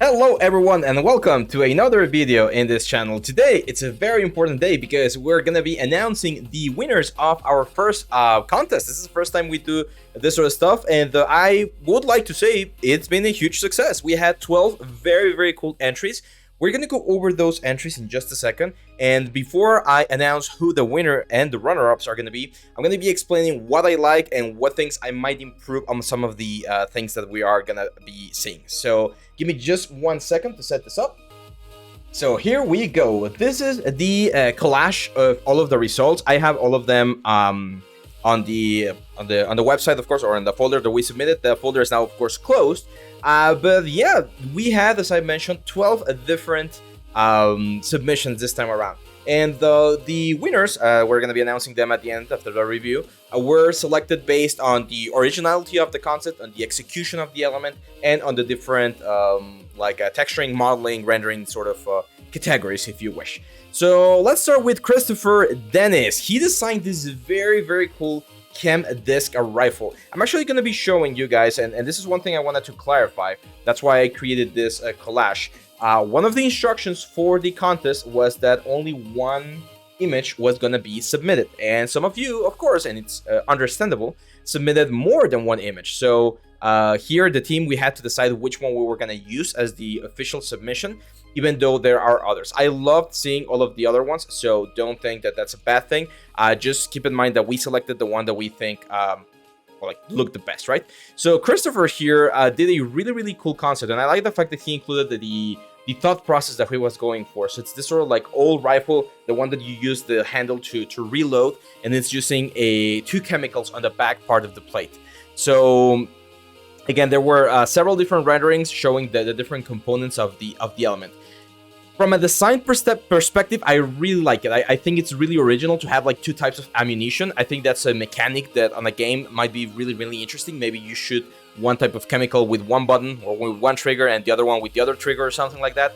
Hello everyone and welcome to another video in this channel. Today it's a very important day because we're gonna be announcing the winners of our first contest. This is the first time we do this sort of stuff, and I would like to say it's been a huge success. We had 12 very cool entries. We're gonna go over those entries in just a second, and before I announce who the winner and the runner-ups are gonna be, I'm gonna be explaining what I like and what things I might improve on some of the things that we are gonna be seeing. So give me just 1 second to set this up. So here we go. This is the collage of all of the results. I have all of them on the website, of course, or in the folder that we submitted. The folder is now, of course, closed. But yeah, we had, as I mentioned, 12 different submissions this time around. And the winners, we're going to be announcing them at the end after the review, were selected based on the originality of the concept, on the execution of the element, and on the different texturing, modeling, rendering sort of categories, if you wish. So let's start with Christopher Dennis. He designed this very cool chem disc rifle. I'm actually going to be showing you guys, and this is one thing I wanted to clarify. That's why I created this collage. One of the instructions for the contest was that only one image was going to be submitted. And some of you, of course, and it's understandable, submitted more than one image. So here, the team, we had to decide which one we were going to use as the official submission, even though there are others. I loved seeing all of the other ones, so don't think that that's a bad thing. Just keep in mind that we selected the one that we think looked the best, right? So Christopher here did a really cool concept, and I like the fact that he included the thought process that he was going for. So it's this sort of like old rifle, the one that you use the handle to reload, and it's using two chemicals on the back part of the plate. So again, there were several different renderings showing the different components of the element. From a design perspective, I really like it. I think it's really original to have like two types of ammunition. I think that's a mechanic that on a game might be really interesting. Maybe you shoot one type of chemical with one button or with one trigger and the other one with the other trigger or something like that.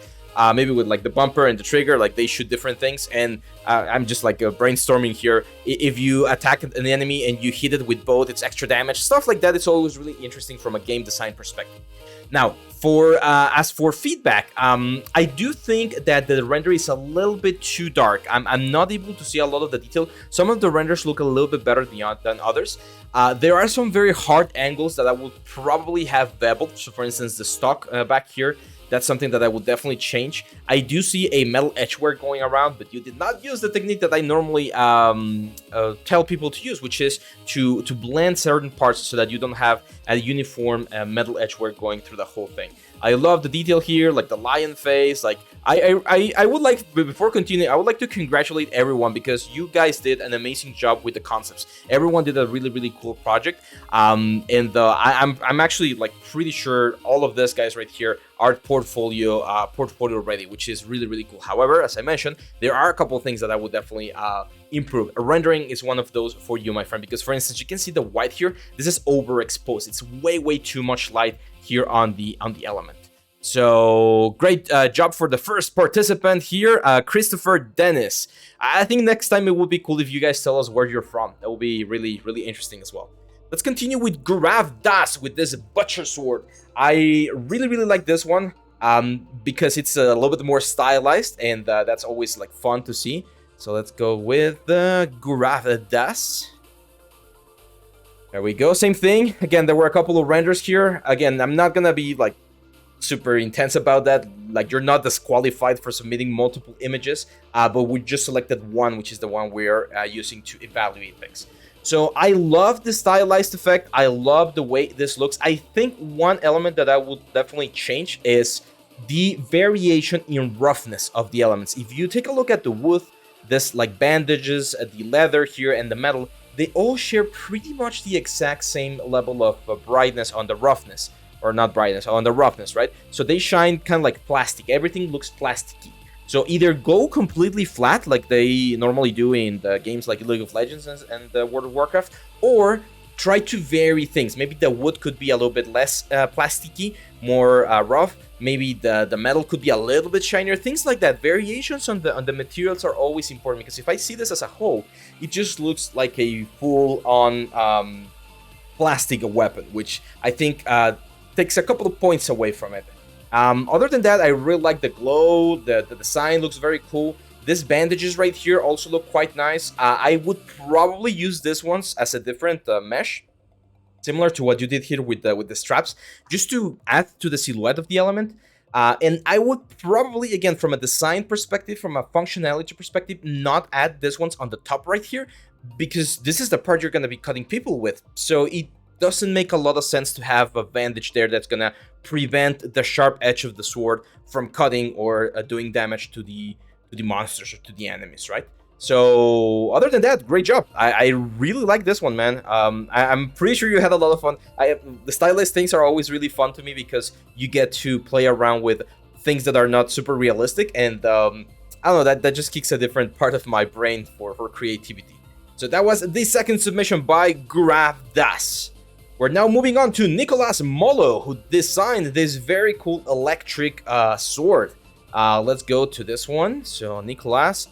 Maybe with like the bumper and the trigger, like they shoot different things. And I'm just like brainstorming here. If you attack an enemy and you hit it with both, it's extra damage. Stuff like that is always really interesting from a game design perspective. Now, as for feedback, I do think that the render is a little bit too dark. I'm not able to see a lot of the detail. Some of the renders look a little bit better than others. There are some very hard angles that I would probably have beveled. So for instance, the stock back here, that's something that I would definitely change. I do see a metal etchwork going around, but you did not use the technique that I normally tell people to use, which is to blend certain parts so that you don't have a uniform metal etchwork going through the whole thing. I love the detail here, like the lion face. Like I would like, before continuing, I would like to congratulate everyone because you guys did an amazing job with the concepts. Everyone did a really cool project, and I'm actually like pretty sure all of this guys right here are portfolio ready, which is really cool. However, as I mentioned, there are a couple of things that I would definitely improve. Rendering is one of those for you, my friend, because for instance, you can see the white here. This is overexposed. It's way too much light here on the element. So great job for the first participant here, Christopher Dennis. I think next time it would be cool if you guys tell us where you're from. That will be really interesting as well. Let's continue with Gurav Das with this butcher sword. I really like this one because it's a little bit more stylized, and that's always like fun to see. So let's go with Gurav Das. There we go, same thing. Again, there were a couple of renders here. Again, I'm not gonna be like super intense about that. Like, you're not disqualified for submitting multiple images, but we just selected one, which is the one we're using to evaluate things. So I love the stylized effect. I love the way this looks. I think one element that I would definitely change is the variation in roughness of the elements. If you take a look at the wood, this like bandages, the leather here, and the metal, they all share pretty much the exact same level of brightness on the roughness, or not brightness, on the roughness, right? So they shine kind of like plastic. Everything looks plasticky. So either go completely flat like they normally do in the games like League of Legends and World of Warcraft, or try to vary things. Maybe the wood could be a little bit less plasticky, more rough. Maybe the metal could be a little bit shinier. Things like that. Variations on the materials are always important, because if I see this as a whole, it just looks like a full-on plastic weapon, which I think takes a couple of points away from it. Other than that, I really like the glow. The design looks very cool. These bandages right here also look quite nice. I would probably use this ones as a different mesh, similar to what you did here with the straps, just to add to the silhouette of the element. And I would probably, again, from a design perspective, from a functionality perspective, not add this ones on the top right here, because this is the part you're going to be cutting people with. So it doesn't make a lot of sense to have a bandage there that's going to prevent the sharp edge of the sword from cutting or doing damage to the monsters or to the enemies, right? So other than that, great job. I really like this one, man. I'm pretty sure you had a lot of fun. The stylized things are always really fun to me because you get to play around with things that are not super realistic, and I don't know, that just kicks a different part of my brain for creativity. So that was the second submission by Gravdas. We're now moving on to Nicolas Molo, who designed this very cool electric sword. Let's go to this one. So Nicolas,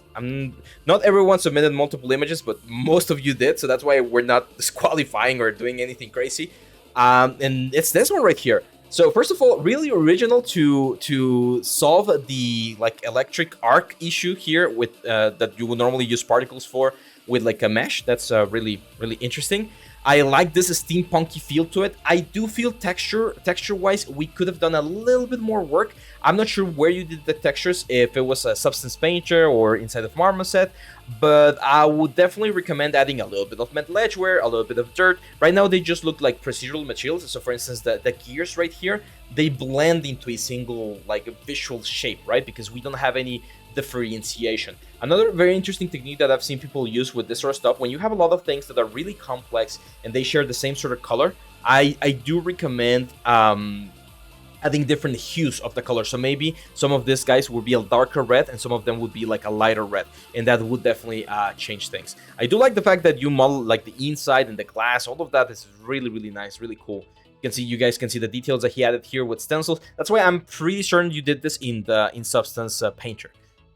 not everyone submitted multiple images, but most of you did, so that's why we're not disqualifying or doing anything crazy. And it's this one right here. So first of all, really original to solve the like electric arc issue here with that you would normally use particles for with like a mesh. That's really interesting. I like this steampunky feel to it. I do feel texture-wise, we could have done a little bit more work. I'm not sure where you did the textures, if it was a Substance Painter or inside of Marmoset, but I would definitely recommend adding a little bit of metal edgeware, a little bit of dirt. Right now, they just look like procedural materials. So for instance, the gears right here, they blend into a single like visual shape, right? Because we don't have any differentiation. Another very interesting technique that I've seen people use with this sort of stuff, when you have a lot of things that are really complex and they share the same sort of color, I do recommend adding different hues of the color. So maybe some of these guys would be a darker red and some of them would be like a lighter red, and that would definitely change things. I do like the fact that you model like the inside and the glass. All of that is really nice, really cool. You guys can see the details that he added here with stencils. That's why I'm pretty certain you did this in Substance Painter.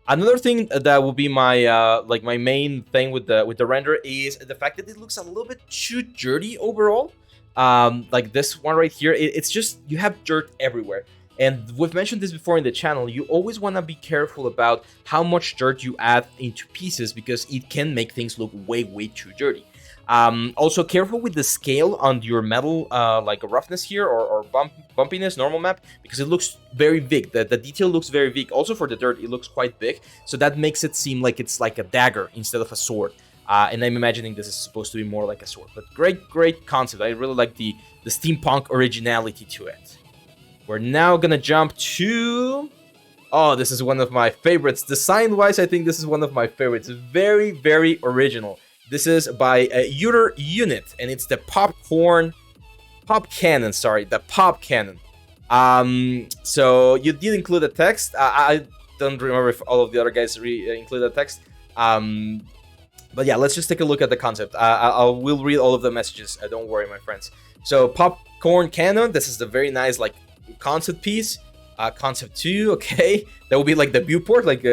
Another thing that will be my like my main thing with the render is the fact that it looks a little bit too dirty overall. Like this one right here, it's just, you have dirt everywhere. And we've mentioned this before in the channel, you always want to be careful about how much dirt you add into pieces because it can make things look way too dirty. Also careful with the scale on your metal like roughness here or bumpiness, normal map, because it looks very big. The detail looks very big. Also for the dirt, it looks quite big, so that makes it seem like it's like a dagger instead of a sword. And I'm imagining this is supposed to be more like a sword. But great concept. I really like the steampunk originality to it. We're now gonna jump to... Oh, this is one of my favorites. Design-wise, I think this is one of my favorites. Very original. This is by Uter Unit, and it's the pop cannon. Sorry, the pop cannon. So you did include the text. I don't remember if all of the other guys included the text. But yeah, let's just take a look at the concept. I will read all of the messages. Don't worry, my friends. So popcorn cannon. This is the very nice like concept piece. Concept 2. Okay, that will be like the viewport, like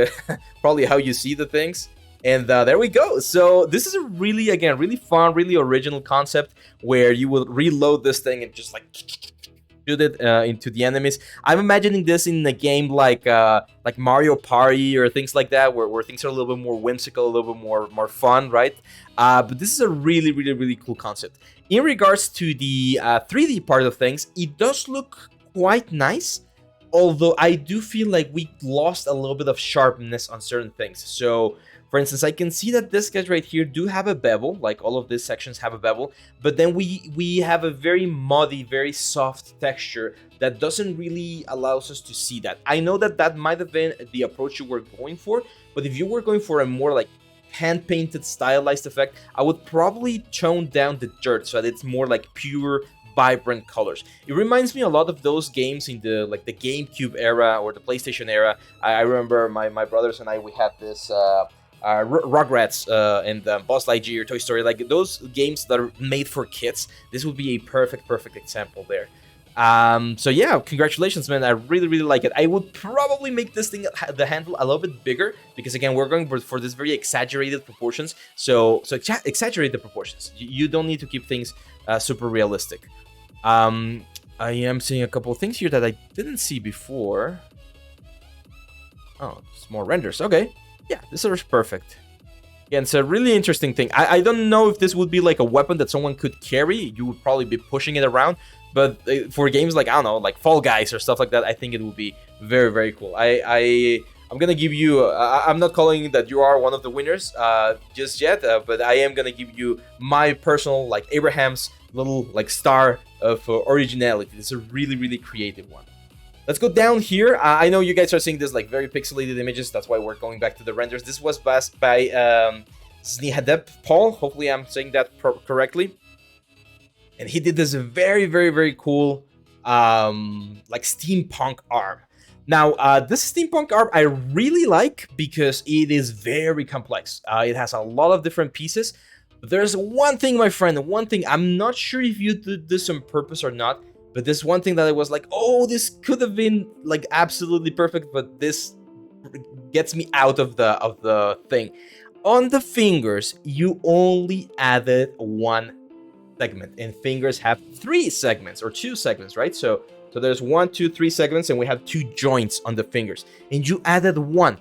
probably how you see the things. And there we go. So this is a really fun, really original concept where you will reload this thing and just like shoot it into the enemies. I'm imagining this in a game like Mario Party or things like that, where things are a little bit more whimsical, a little bit more fun, right? But this is a really cool concept. In regards to the 3D part of things, it does look quite nice. Although I do feel like we lost a little bit of sharpness on certain things. So, for instance, I can see that this guys right here do have a bevel, like all of these sections have a bevel, but then we have a very muddy, very soft texture that doesn't really allow us to see that. I know that might have been the approach you were going for, but if you were going for a more like hand-painted, stylized effect, I would probably tone down the dirt so that it's more like pure, vibrant colors. It reminds me a lot of those games in the like the GameCube era or the PlayStation era. I remember my brothers and I, we had this Rugrats and Buzz Lightyear, Toy Story, like those games that are made for kids. This would be a perfect example there. So yeah, congratulations, man. I really like it. I would probably make this thing, the handle, a little bit bigger, because again, we're going for this very exaggerated proportions. So exaggerate the proportions. You don't need to keep things super realistic. I am seeing a couple of things here that I didn't see before. Oh, it's more renders. Okay. Yeah, this is perfect. Yeah, it's a really interesting thing. I don't know if this would be like a weapon that someone could carry. You would probably be pushing it around. But for games like, I don't know, like Fall Guys or stuff like that, I think it would be very, very cool. I'm going to give you... I'm not calling that you are one of the winners just yet. But I am going to give you my personal, like, Abraham's little, like, star of originality. It's a really, really creative one. Let's go down here. I know you guys are seeing this like very pixelated images. That's why we're going back to the renders. This was passed by Snihadep Paul. Hopefully I'm saying that correctly. And he did this very, very, very cool like steampunk arm. Now, this steampunk arm I really like because it is very complex. It has a lot of different pieces. But there's one thing, my friend, one thing. I'm not sure if you did this on purpose or not. But this one thing that I was like, oh, this could have been like absolutely perfect, but this gets me out of the thing. On the fingers, you only added one segment, and fingers have 3 segments or 2 segments, right? So there's 1, 2, 3 segments, and we have 2 joints on the fingers, and you added 1,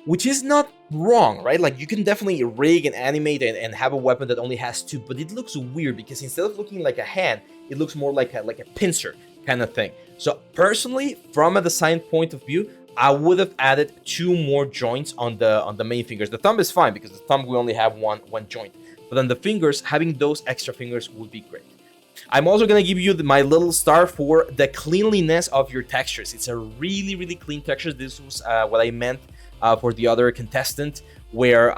which is not wrong, right? Like you can definitely rig and animate and have a weapon that only has 2, but it looks weird because instead of looking like a hand, it looks more like a pincer kind of thing. So personally, from a design point of view, I would have added 2 more joints on the main fingers. The thumb is fine because the thumb we only have one joint, but on the fingers, having those extra fingers would be great. I'm also gonna give you my little star for the cleanliness of your textures. It's a really, really clean texture. This was what I meant for the other contestant, where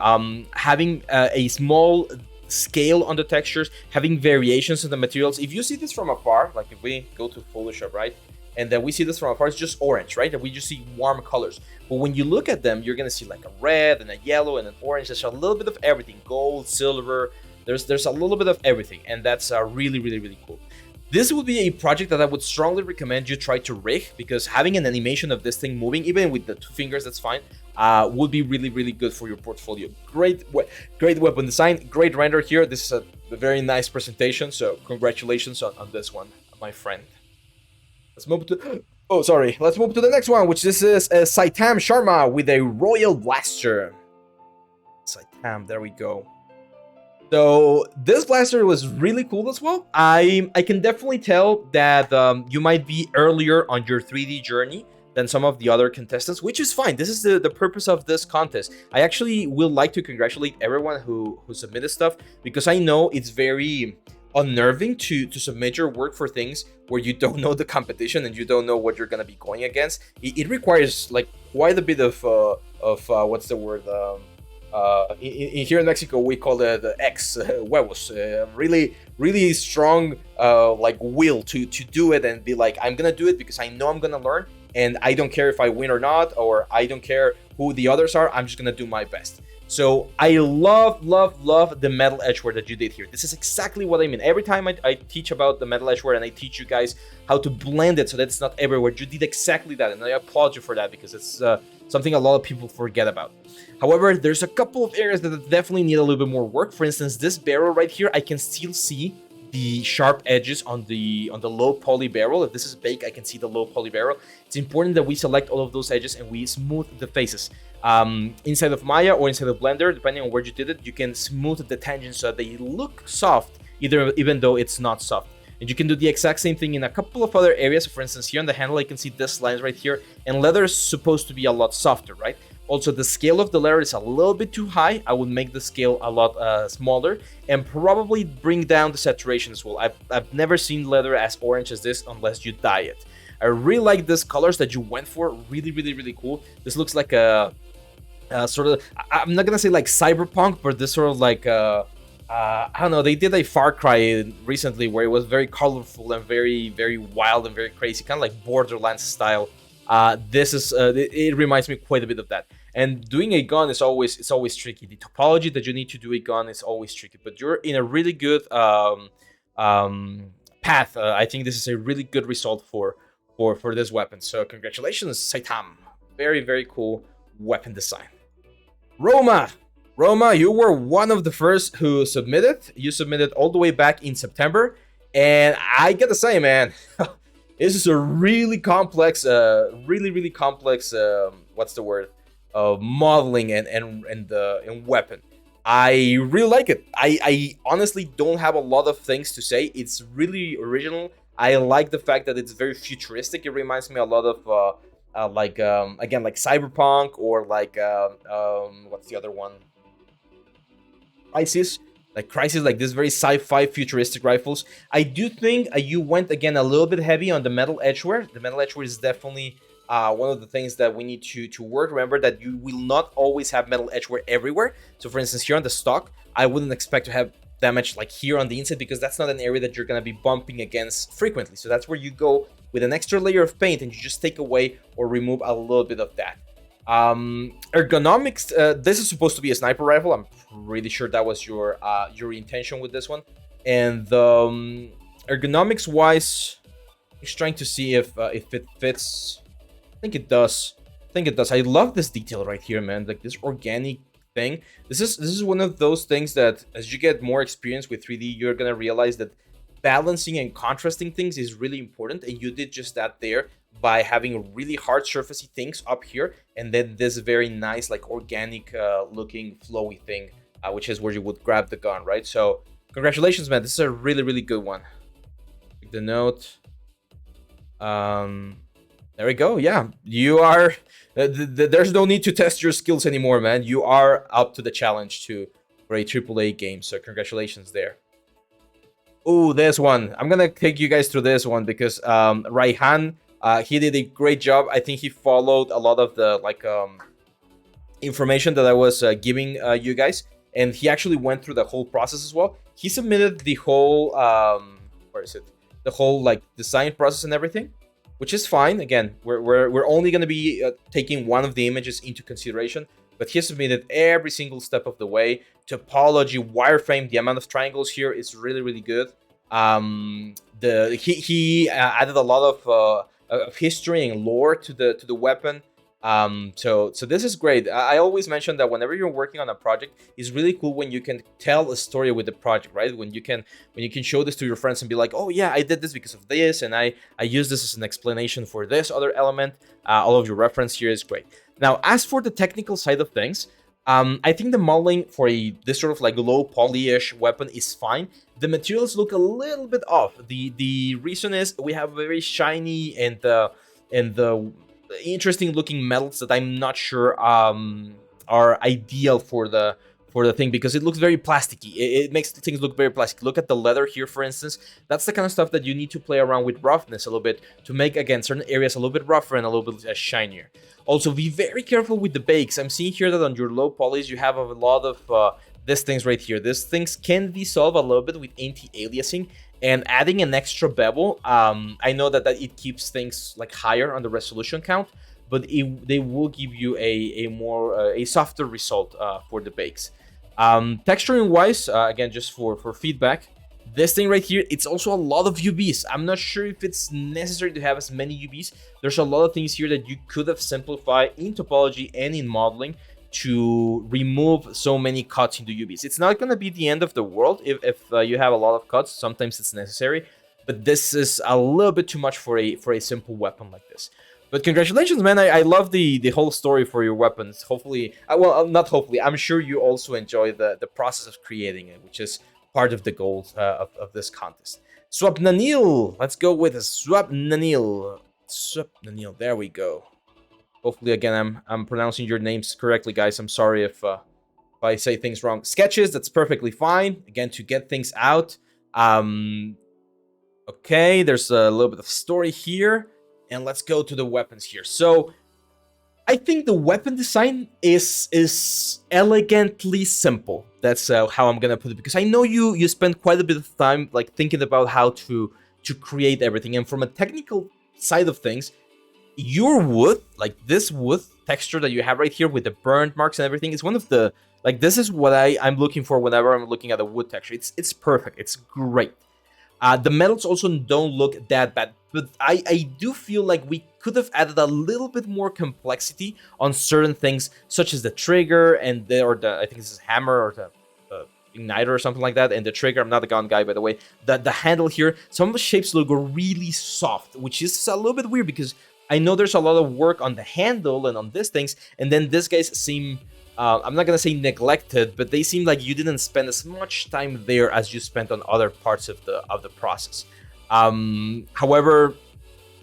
having a small scale on the textures, having variations in the materials. If you see this from afar, like if we go to Photoshop, right, and then we see this from afar, it's just orange, right? And we just see warm colors. But when you look at them, you're gonna see like a red and a yellow and an orange. There's a little bit of everything, gold, silver. There's a little bit of everything, and that's really, really, really cool. This would be a project that I would strongly recommend you try to rig, because having an animation of this thing moving, even with the 2 fingers, that's fine, would be really, really good for your portfolio. Great weapon design, great render here. This is a very nice presentation, so congratulations on this one, my friend. Let's move to... Oh, sorry. Let's move to the next one, which this is Saitam Sharma with a Royal Blaster. Saitam, there we go. So this blaster was really cool as well. I can definitely tell that you might be earlier on your 3D journey than some of the other contestants, which is fine. This is the purpose of this contest. I actually will like to congratulate everyone who submitted stuff, because I know it's very unnerving to submit your work for things where you don't know the competition and you don't know what you're gonna be going against. It requires like quite a bit of what's the word? Here in Mexico, we call the X huevos, really, really strong like will to do it and be like, I'm gonna do it because I know I'm gonna learn, and I don't care if I win or not, or I don't care who the others are. I'm just gonna do my best. So I love the metal edgeware that you did here. This is exactly what I mean. Every time I teach about the metal edgeware and I teach you guys how to blend it so that it's not everywhere, you did exactly that, and I applaud you for that, because it's something a lot of people forget about. However, there's a couple of areas that definitely need a little bit more work. For instance, this barrel right here, I can still see the sharp edges on the low poly barrel. If this is baked, I can see the low poly barrel. It's important that we select all of those edges and we smooth the faces. Inside of Maya or inside of Blender, depending on where you did it, you can smooth the tangents so that they look soft, even though it's not soft. And you can do the exact same thing in a couple of other areas. For instance, here on the handle, I can see this lines right here, and leather is supposed to be a lot softer, right? Also, the scale of the leather is a little bit too high. I would make the scale a lot smaller and probably bring down the saturation as well. I've never seen leather as orange as this unless you dye it. I really like these colors that you went for. Really, really, really cool. This looks like a sort of, I'm not gonna say like cyberpunk, but this sort of like I don't know, they did a Far Cry recently where it was very colorful and very, very wild and very crazy, kind of like Borderlands style. This is it reminds me quite a bit of that. And doing a gun is always tricky. The topology that you need to do a gun is always tricky, but you're in a really good path. I think this is a really good result for this weapon. So congratulations, Saitam. Very, very cool weapon design. Roma, you were one of the first who submitted. You submitted all the way back in September, and I gotta say, man, This is a really complex, really complex. What's the word? Modeling and weapon. I really like it. I honestly don't have a lot of things to say. It's really original. I like the fact that it's very futuristic. It reminds me a lot of like again, like Cyberpunk, or like what's the other one? Crisis. Like Crisis, like this very sci-fi futuristic rifles. I do think you went again a little bit heavy on the metal edgeware. The metal edgeware is definitely one of the things that we need to work. Remember that you will not always have metal edgeware everywhere. So for instance, here on the stock, I wouldn't expect to have damage like here on the inside, because that's not an area that you're going to be bumping against frequently. So that's where you go with an extra layer of paint, and you just take away or remove a little bit of that. Ergonomics, this is supposed to be a sniper rifle. I'm pretty sure that was your intention with this one. And ergonomics wise, just trying to see if it fits. I think it does. I love this detail right here, man. Like this organic thing. This is one of those things that as you get more experience with 3D, you're gonna realize that balancing and contrasting things is really important, and you did just that there by having really hard surfacey things up here, and then this very nice like organic looking flowy thing, which is where you would grab the gun, right? So congratulations, man. This is a really good one. Take the note. There we go. Yeah, you are there's no need to test your skills anymore, man. You are up to the challenge for a AAA game, so congratulations there. Oh, this one. I'm gonna take you guys through this one because Raihan, he did a great job. I think he followed a lot of the like information that I was giving you guys, and he actually went through the whole process as well. He submitted the whole where is it? The whole like design process and everything, which is fine. Again, we're only gonna be taking one of the images into consideration, but he submitted every single step of the way. Topology, wireframe, the amount of triangles here is really good. He added a lot of history and lore to the weapon. So this is great. I always mention that whenever you're working on a project, it's really cool when you can tell a story with the project, right? When you can show this to your friends and be like, oh yeah, I did this because of this, and I use this as an explanation for this other element. All of your reference here is great. Now, as for the technical side of things, I think the modeling for this sort of like low poly-ish weapon is fine. The materials look a little bit off. The reason is we have very shiny and the interesting looking metals that I'm not sure are ideal for the thing, because it looks very plasticky. It makes things look very plastic. Look at the leather here, for instance. That's the kind of stuff that you need to play around with roughness a little bit to make, again, certain areas a little bit rougher and a little bit shinier. Also, be very careful with the bakes. I'm seeing here that on your low polys, you have a lot of these things right here. These things can be solved a little bit with anti-aliasing and adding an extra bevel. I know that it keeps things like higher on the resolution count, but they will give you a softer result for the bakes. Texturing wise, again, just for feedback, this thing right here, it's also a lot of UVs. I'm not sure if it's necessary to have as many UVs. There's a lot of things here that you could have simplified in topology and in modeling to remove so many cuts into UVs. It's not going to be the end of the world if you have a lot of cuts. Sometimes it's necessary, but this is a little bit too much for a simple weapon like this. But congratulations, man. I love the whole story for your weapons. Hopefully, well, not hopefully, I'm sure you also enjoy the process of creating it, which is part of the goals of this contest. Swapnanil, let's go with Swapnanil. Swapnanil, there we go. Hopefully, again, I'm pronouncing your names correctly, guys. I'm sorry if I say things wrong. Sketches, that's perfectly fine. Again, to get things out. Okay, there's a little bit of story here. And let's go to the weapons here. So, I think the weapon design is elegantly simple. That's how I'm gonna put it, because I know you spend quite a bit of time like thinking about how to create everything. And from a technical side of things, your wood, like this wood texture that you have right here with the burnt marks and everything, is one of the, like, this is what I'm looking for whenever I'm looking at a wood texture. It's perfect. It's great. The metals also don't look that bad, but I do feel like we could have added a little bit more complexity on certain things, such as the trigger and I think this is hammer, or igniter or something like that, and the trigger, I'm not a gun guy by the way. The handle here, some of the shapes look really soft, which is a little bit weird because I know there's a lot of work on the handle and on these things, and then these guys seem, I'm not gonna say neglected, but they seem like you didn't spend as much time there as you spent on other parts of the process. However,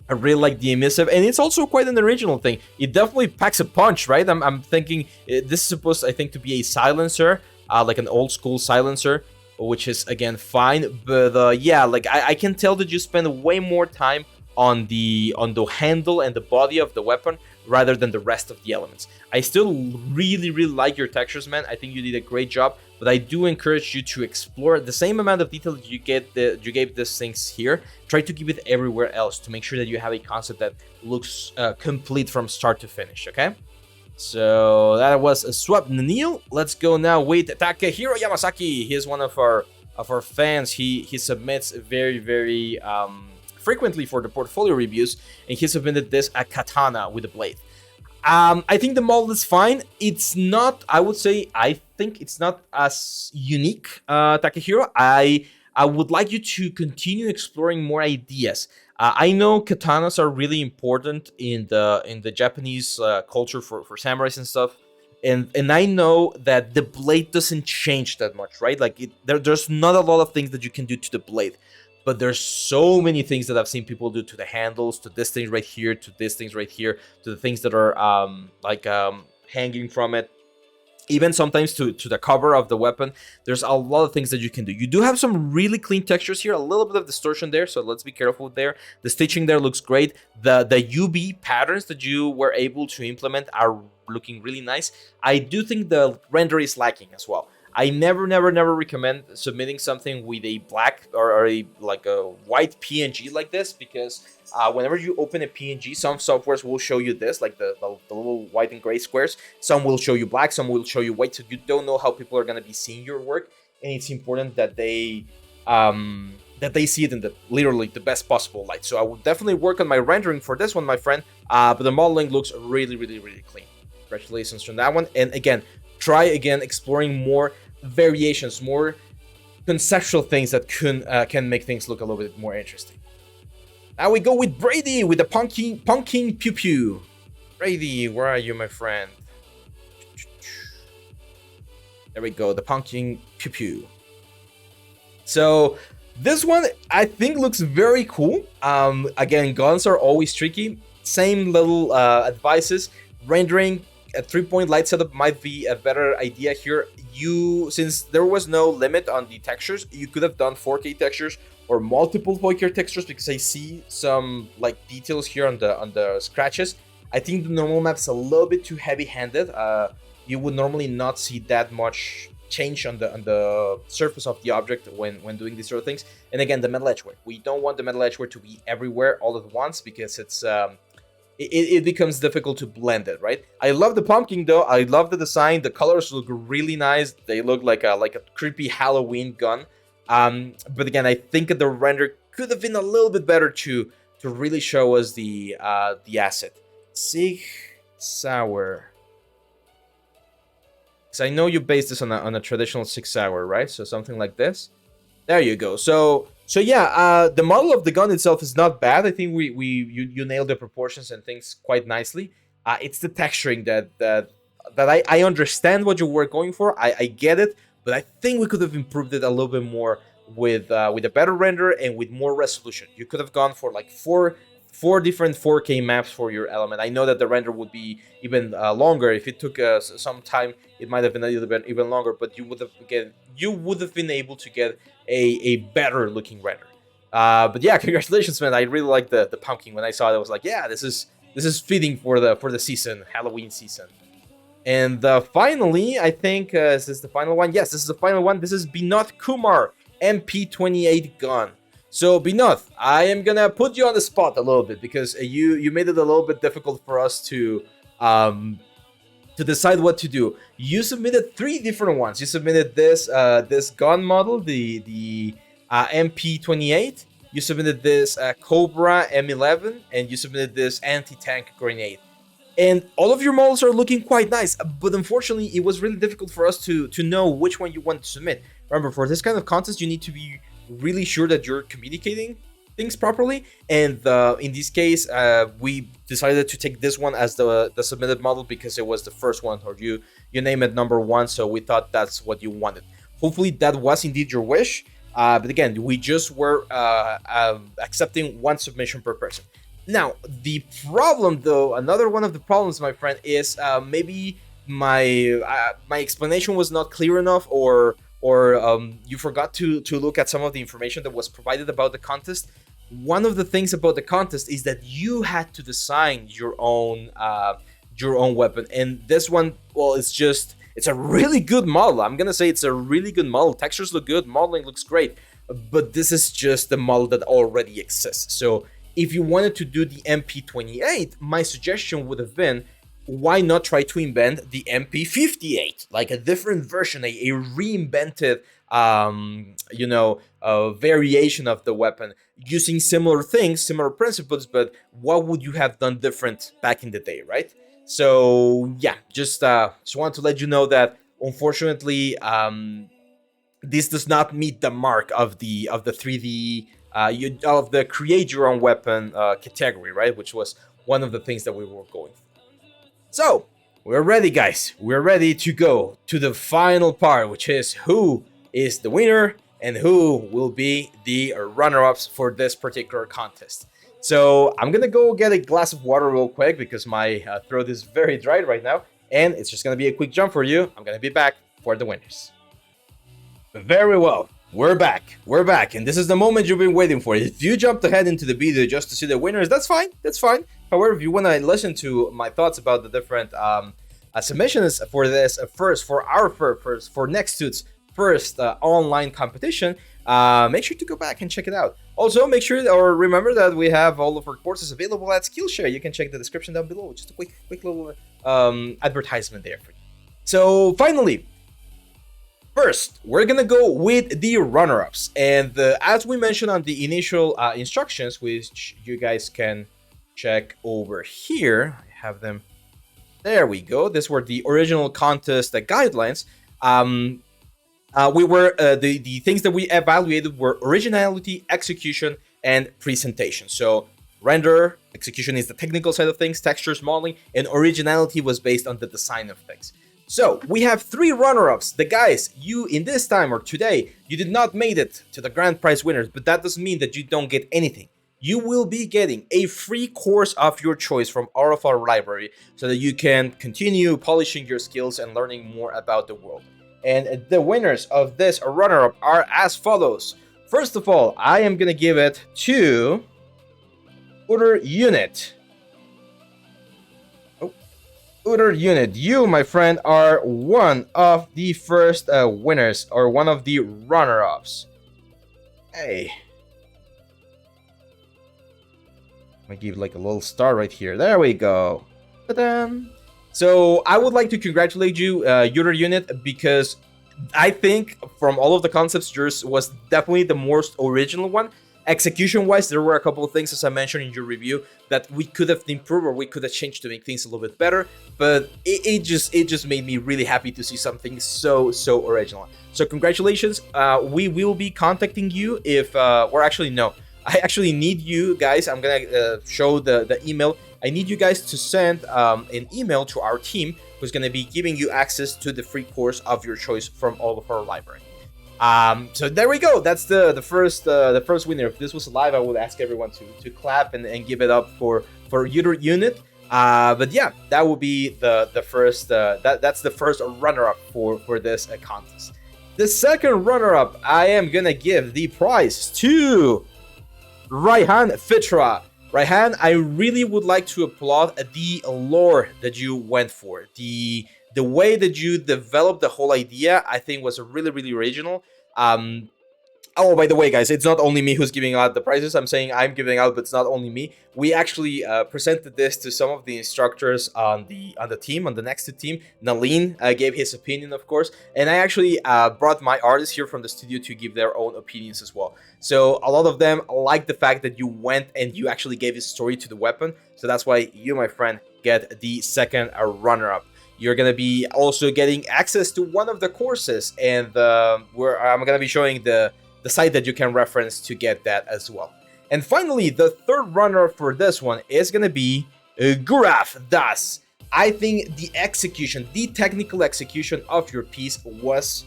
I really like the emissive, and it's also quite an original thing. It definitely packs a punch, right? I'm thinking this is supposed, I think, to be a silencer, like an old school silencer, which is again fine. But yeah, like I can tell that you spend way more time on the handle and the body of the weapon rather than the rest of the elements. I still really like your textures, man. I think you did a great job, but I do encourage you to explore the same amount of detail you gave these things here. Try to give it everywhere else to make sure that you have a concept that looks complete from start to finish, okay? So that was a swap Neil. Let's go now with Takehiro Yamasaki. He is one of our fans. He submits very frequently for the portfolio reviews, and he submitted this a katana with a blade. I think the model is fine. It's not, I would say, I think it's not as unique, Takehiro. I would like you to continue exploring more ideas. I know katanas are really important in the Japanese culture for samurais and stuff, and I know that the blade doesn't change that much, right? Like there's not a lot of things that you can do to the blade, but there's so many things that I've seen people do to the handles, to this thing right here, to this things right here, to the things that are hanging from it. Even sometimes to the cover of the weapon. There's a lot of things that you can do. You do have some really clean textures here, a little bit of distortion there, so let's be careful there. The stitching there looks great. The UV patterns that you were able to implement are looking really nice. I do think the render is lacking as well. I never recommend submitting something with a black or a white PNG like this, because whenever you open a PNG, some softwares will show you this, like the little white and gray squares. Some will show you black, some will show you white, so you don't know how people are going to be seeing your work, and it's important that they see it in literally the best possible light. So I will definitely work on my rendering for this one, my friend, but the modeling looks really clean. Congratulations on that one. And again, try again exploring more variations, more conceptual things that can make things look a little bit more interesting. Now we go with Brady with the pumpkin pew pew. Brady, where are you, my friend? There we go, the pumpkin pew pew. So this one I think looks very cool. Again, guns are always tricky. Same little advices. Rendering a 3-point light setup might be a better idea here. Since there was no limit on the textures, you could have done 4K textures or multiple 4K textures, because I see some like details here on the scratches. I think the normal map's a little bit too heavy-handed. You would normally not see that much change on the surface of the object when doing these sort of things. And again, the metal edgeware. We don't want the metal edgeware to be everywhere all at once, because it becomes difficult to blend it, right? I love the pumpkin though. I love the design. The colors look really nice. They look like a creepy Halloween gun. But again, I think the render could have been a little bit better to really show us the asset. Sig Sauer. So I know you based this on a traditional Sig Sauer, right? So something like this. There you go. So yeah, the model of the gun itself is not bad. I think you nailed the proportions and things quite nicely. It's the texturing that I understand what you were going for. I get it, but I think we could have improved it a little bit more with a better render and with more resolution. You could have gone for like four different 4K maps for your element. I know that the render would be even longer. If it took some time, it might have been a little bit even longer, but you would have been able to get a better looking render. But yeah, congratulations, man. I really like the pumpkin. When I saw it, I was like, yeah, this is fitting for the season, Halloween season. And finally, I think is this the final one? Yes, this is the final one. This is Binoth Kumar MP28 gun. So Binoth, I am gonna put you on the spot a little bit, because you made it a little bit difficult for us to decide what to do. You submitted 3 different ones. You submitted this gun model, the MP28. You submitted this Cobra M11, and you submitted this anti-tank grenade. And all of your models are looking quite nice, but unfortunately, it was really difficult for us to know which one you want to submit. Remember, for this kind of contest, you need to be really sure that you're communicating things properly. And in this case, we decided to take this one as the submitted model because it was the first one, or you name it number 1. So we thought that's what you wanted. Hopefully that was indeed your wish. But again, we just were accepting 1 submission per person. Now, the problem, though, another one of the problems, my friend, is maybe my explanation was not clear enough, or you forgot to look at some of the information that was provided about the contest. One of the things about the contest is that you had to design your own weapon, and this one, well, it's a really good model. I'm gonna say it's a really good model. Textures look good, modeling looks great, but this is just the model that already exists. So if you wanted to do the MP28, my suggestion would have been, why not try to invent the MP58, like a different version, a reinvented, variation of the weapon, using similar things, similar principles, but what would you have done different back in the day, right? So yeah, just wanted to let you know that unfortunately, this does not meet the mark of the 3D of the create your own weapon category, right? Which was one of the things that we were going for. So we're ready, guys. We're ready to go to the final part, which is who is the winner and who will be the runner-ups for this particular contest. So I'm gonna go get a glass of water real quick because my throat is very dry right now, and it's just gonna be a quick jump for you. I'm gonna be back for the winners. Very well. We're back, and this is the moment you've been waiting for. If you jumped ahead into the video just to see the winners, that's fine, However, if you want to listen to my thoughts about the different submissions for this for Nextut's first online competition, make sure to go back and check it out. Also, make sure or remember that we have all of our courses available at Skillshare. You can check the description down below. Just a quick little advertisement there for you. So finally, first, we're gonna go with the runner-ups, and as we mentioned on the initial instructions, which you guys can check over here. I have them. There we go. These were the original contest guidelines. We were the things that we evaluated were originality, execution, and presentation. So render, execution is the technical side of things, textures, modeling, and originality was based on the design of things. So we have 3 runner-ups. The guys, you in this time or today, you did not make it to the grand prize winners, but that doesn't mean that you don't get anything. You will be getting a free course of your choice from all of our library so that you can continue polishing your skills and learning more about the world. And the winners of this runner-up are as follows. First of all, I am going to give it to Utter Unit. Utter Unit, you, my friend, are one of the first winners, or one of the runner-ups. Hey. I give like a little star right here. There we go. Ta-da! So I would like to congratulate you, Utter Unit, because I think from all of the concepts, yours was definitely the most original one. Execution-wise, there were a couple of things, as I mentioned in your review, that we could have improved or we could have changed to make things a little bit better. But it just made me really happy to see something so original. So congratulations. We will be contacting you if, or actually no, I actually need you guys. I'm gonna show the email. I need you guys to send an email to our team who's gonna be giving you access to the free course of your choice from all of our library. So there we go. That's the first winner. If this was live, I would ask everyone to clap and give it up for Utter Unit. But yeah, that would be the first. That's the first runner-up for this contest. The second runner-up, I am gonna give the prize to Raihan Fitra. Raihan, I really would like to applaud the lore that you went for. The way that you developed the whole idea, I think, was really original. Oh, by the way, guys, it's not only me who's giving out the prizes. I'm saying I'm giving out, but it's not only me. We actually presented this to some of the instructors on the team, on the Nextut team. Nalin gave his opinion, of course, and I actually brought my artists here from the studio to give their own opinions as well. So a lot of them like the fact that you went and you actually gave a story to the weapon. So that's why you, my friend, get the second runner-up. You're gonna be also getting access to one of the courses, and where I'm gonna be showing the site that you can reference to get that as well. And finally, the third runner for this one is gonna be Guraf Das. I think the execution, the technical execution of your piece was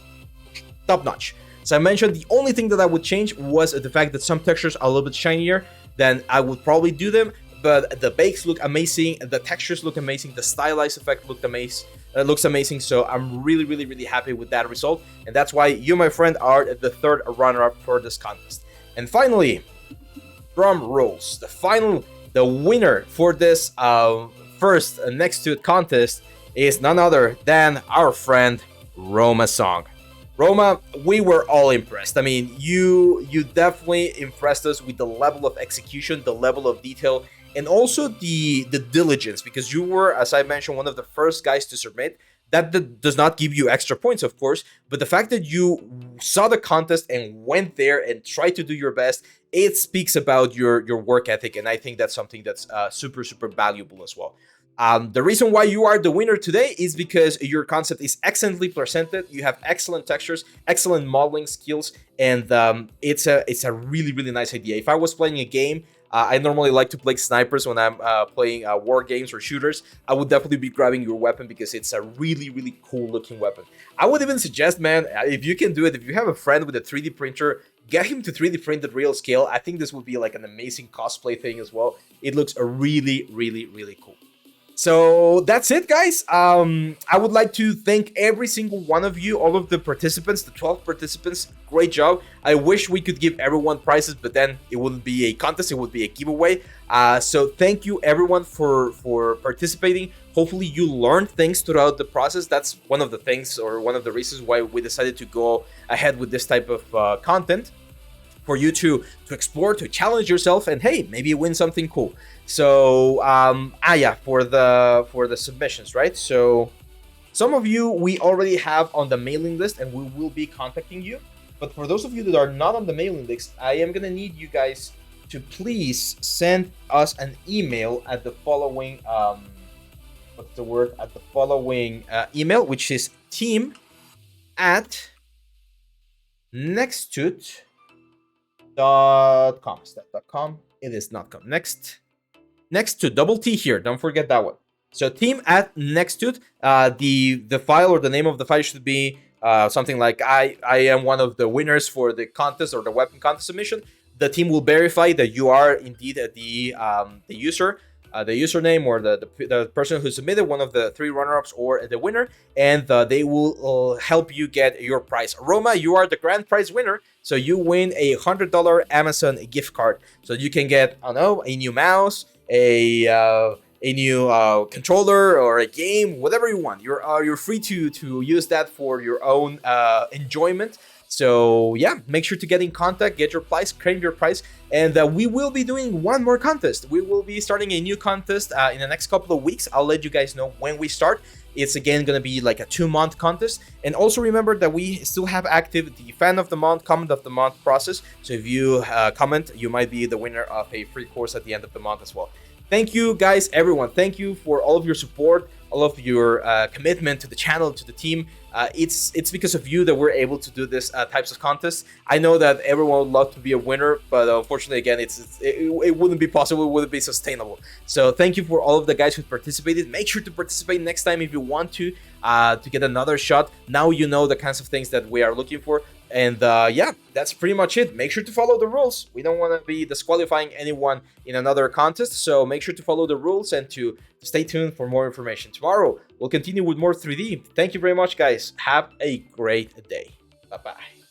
top notch. So I mentioned the only thing that I would change was the fact that some textures are a little bit shinier than I would probably do them, but the bakes look amazing, the textures look amazing, the stylized effect looks amazing. So I'm really happy with that result, and that's why you, my friend, are the third runner-up for this contest. And finally, drum rolls, the winner for this first Nextut contest is none other than our friend Roma Song. Roma, we were all impressed. I mean, you definitely impressed us with the level of execution, the level of detail, and also the diligence, because you were, as I mentioned, one of the first guys to submit. That does not give you extra points, of course, but the fact that you saw the contest and went there and tried to do your best, it speaks about your work ethic, and I think that's something that's super valuable as well. The reason why you are the winner today is because your concept is excellently presented. You have excellent textures, excellent modeling skills, and it's a really nice idea. If I was playing a game, I normally like to play snipers when I'm playing war games or shooters. I would definitely be grabbing your weapon because it's a really cool looking weapon. I would even suggest, man, if you can do it, if you have a friend with a 3D printer, get him to 3D print at real scale. I think this would be like an amazing cosplay thing as well. It looks really cool. So that's it, guys. I would like to thank every single one of you, all of the participants, the 12 participants. Great job. I wish we could give everyone prizes, but then it wouldn't be a contest, it would be a giveaway. So thank you everyone for participating. Hopefully you learned things throughout the process. That's one of the things, or one of the reasons why we decided to go ahead with this type of content, for you to explore, to challenge yourself, and hey, maybe win something cool. So yeah, for the submissions, right? So some of you we already have on the mailing list, and we will be contacting you. But for those of you that are not on the mailing list, I am gonna need you guys to please send us an email at the following what's the word, at the following email, which is team@nextut.com. It is not com. Nextut, double T here. Don't forget that one. So team@nextut. The file, or the name of the file, should be something like I am one of the winners for the contest, or the weapon contest submission. The team will verify that you are indeed the user. The username, or the person who submitted, one of the 3 runner-ups or the winner, and they will help you get your prize. Roma, you are the grand prize winner, so you win a $100 Amazon gift card, so you can get, I don't know, a new mouse, a new controller, or a game, whatever you want. You're free to use that for your own enjoyment. So yeah, make sure to get in contact, get your prize, claim your prize, and we will be doing one more contest. We will be starting a new contest in the next couple of weeks. I'll let you guys know when we start. It's again going to be like a 2-month contest. And also remember that we still have active the fan of the month, comment of the month process. So if you comment, you might be the winner of a free course at the end of the month as well. Thank you guys, everyone. Thank you for all of your support, all of your commitment to the channel, to the team. It's because of you that we're able to do this types of contests. I know that everyone would love to be a winner, but unfortunately, again, it wouldn't be possible. It wouldn't be sustainable. So thank you for all of the guys who participated. Make sure to participate next time if you want to get another shot. Now you know the kinds of things that we are looking for. And yeah, that's pretty much it. Make sure to follow the rules. We don't want to be disqualifying anyone in another contest, so make sure to follow the rules and to stay tuned for more information. Tomorrow, we'll continue with more 3D. Thank you very much, guys. Have a great day. Bye-bye.